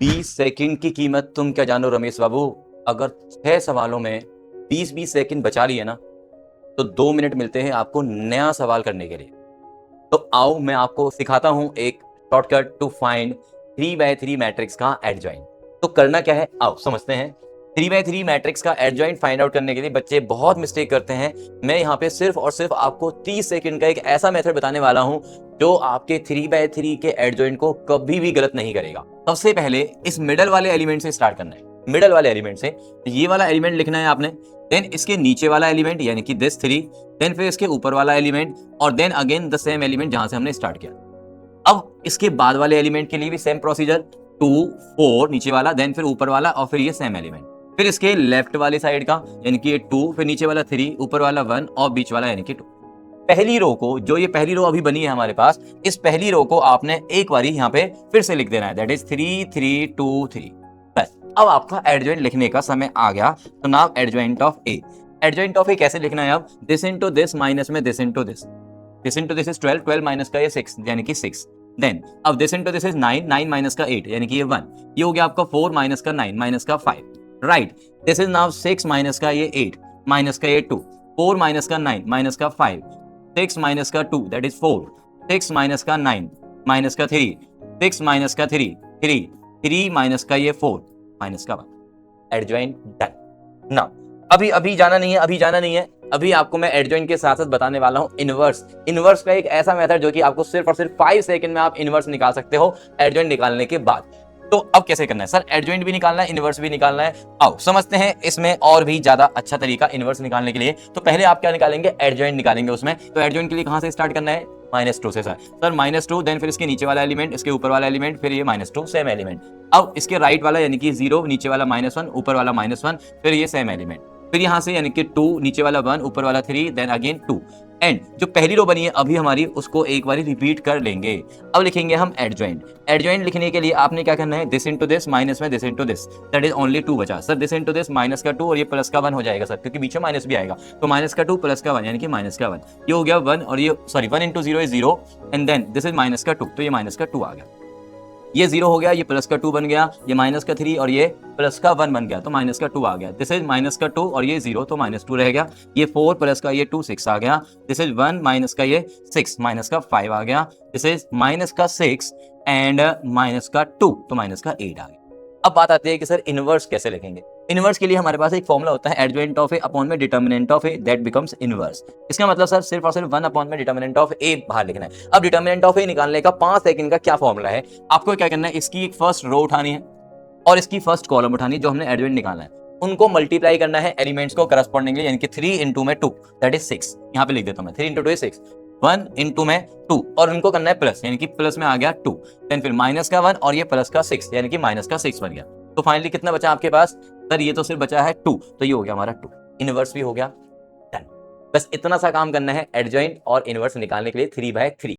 20 second की कीमत तुम क्या जानो रमेश बाबू। अगर 6 सवालों में 20-20 सेकंड बचा लिए ना तो 2 मिनट मिलते हैं आपको नया सवाल करने के लिए। तो आओ मैं आपको सिखाता हूं एक shortcut to find 3x3 matrix का एडजॉइंट। तो करना क्या है आओ समझते हैं। 3x3 मैट्रिक्स का एडजॉइंट फाइंड आउट करने के लिए बच्चे बहुत मिस्टेक करते हैं। मैं यहाँ पे सिर्फ और सिर्फ आपको 30 सेकंड का एक ऐसा मेथड बताने वाला हूं जो आपके 3x3 के एडजॉइंट को कभी भी गलत नहीं करेगा। सबसे पहले इस मिडल वाले एलिमेंट से स्टार्ट करना है। मिडल वाले एलिमेंट से ये वाला एलिमेंट लिखना है आपने, देन इसके नीचे वाला एलिमेंट यानी कि दिस 3, देन फिर इसके ऊपर वाला एलिमेंट और then again the same element जहां से हमने स्टार्ट किया। अब इसके बाद वाले एलिमेंट के लिए भी सेम प्रोसीजर, 2 4 नीचे वाला, देन फिर ऊपर वाला और फिर ये सेम एलिमेंट। फिर इसके लेफ्ट वाले साइड का यानी कि ये 2, फिर नीचे वाला 3, ऊपर वाला 1 और बीच वाला यानी कि 2। पहली रो को, जो ये पहली रो अभी बनी है हमारे पास, इस पहली रो को आपने एक बारी यहाँ पे फिर से लिख देना है, दैट इज 3 3 2 3। बस अब आपका एडजॉइंट लिखने का समय आ गया। तो now adjoint of A. Adjoint of A कैसे लिखना है? अब दिस इनटू दिस माइनस में this into this. This into this is 12, 12 minus का ये 6 यानी कि 6। देन अब this into this is 9, 9 minus का 8 यानी कि ये 1। ये हो गया आपका 4 माइनस का 9 माइनस का 5, right. This is now 6 minus का ये 8 माइनस का ये 2, 4 माइनस का 9 माइनस का 5, 6 माइनस का 2 दैट इज 4, 6 माइनस का 9 माइनस का 3, 6 माइनस का 3 3, 3 माइनस का ये 4 माइनस का 1। Adjoint done. नाउ अभी जाना नहीं है, अभी जाना नहीं है। अभी आपको मैं एडजॉइंट के साथ साथ बताने वाला हूं इनवर्स। इनवर्स का एक ऐसा मेथड जो कि आपको सिर्फ और सिर्फ 5 सेकंड में आप इनवर्स निकाल सकते हो एडजॉइंट निकालने के बाद। तो अब कैसे करना है सर? एडजॉइंट भी निकालना है, इनवर्स भी निकालना है। आओ समझते हैं इसमें और भी ज्यादा अच्छा तरीका इनवर्स निकालने के लिए। तो पहले आप क्या निकालेंगे? एडजॉइंट निकालेंगे उसमें। तो एडजॉइंट के लिए कहां से स्टार्ट करना है? -2 से। सर -2, देन फिर इसके नीचे वाला एलिमेंट, इसके ऊपर वाला एलिमेंट, फिर ये -2 सेम एलिमेंट। अब इसके राइट वाला यानी कि 0, नीचे वाला -1, ऊपर वाला -1, फिर ये सेम एलिमेंट। फिर यहां से यानी कि 2, नीचे वाला 1, ऊपर वाला 3, देन अगेन 2। एंड जो पहली रो बनी है अभी हमारी, उसको एक बार रिपीट कर लेंगे। अब लिखेंगे हम एडजॉइंट। एडजॉइंट लिखने के लिए आपने क्या करना है? दिस इनटू दिस माइनस में this into this, that is only 2 बचा। Sir this into this minus का 2 और ये प्लस का 1 हो जाएगा सर, क्योंकि बीच में माइनस भी आएगा। तो माइनस का 2 प्लस का 1 यानी कि माइनस का 1। ये हो गया 1 और ये sorry 1 into 0 is 0 and then this is minus का 2, तो ये माइनस का 2 आ गया। ये 0 हो गया, ये प्लस का 2 बन गया, ये माइनस का 3 और ये प्लस का 1 बन गया, तो माइनस का 2 आ गया। दिस इज माइनस का 2 और ये 0 तो -2 रह गया। ये 4 प्लस का ये 2 6 आ गया। दिस इज 1 माइनस का ये 6 माइनस का 5 आ गया। दिस इज माइनस का 6 एंड माइनस का 2 तो माइनस का 8 आ गया। अब बात आती है कि सर इनवर्स कैसे लिखेंगे? इनवर्स के लिए हमारे पास एक फॉर्मूला होता है, एडजॉइंट ऑफ ए अपॉन में determinant of A that becomes inverse. इसका मतलब सर सिर्फ और सिर्फ 1 अपॉन में डिटर्मिनेंट ऑफ ए बाहर लिखना है। अब डिटर्मिनेंट ऑफ ए निकालने का 5 सेकंड का क्या फॉर्मूला है? आपको क्या करना है? इसकी एक फर्स्ट रो उठानी है और इसकी फर्स्ट कॉलम उठानी है जो हमने एडजॉइंट निकालना है। उनको मल्टीप्लाई करना है एलिमेंट्स को करस्पॉन्डिंगली, यानी कि 3 इंटू में 2 दैट इज 6। यहाँ पे लिख देता हूं मैं 3 इंटू 2 इज 6, 1 इंटू में 2 और उनको करना है प्लस, यानी कि प्लस में आ गया 2, देन फिर माइनस का 1 और ये प्लस का 6 यानी कि माइनस का 6 बन गया। तो फाइनली कितना बचा आपके पास? सर ये तो सिर्फ बचा है 2, तो ये हो गया हमारा 2। इनवर्स भी हो गया डन। बस इतना सा काम करना है एडजॉइंट और इनवर्स निकालने के लिए 3/3।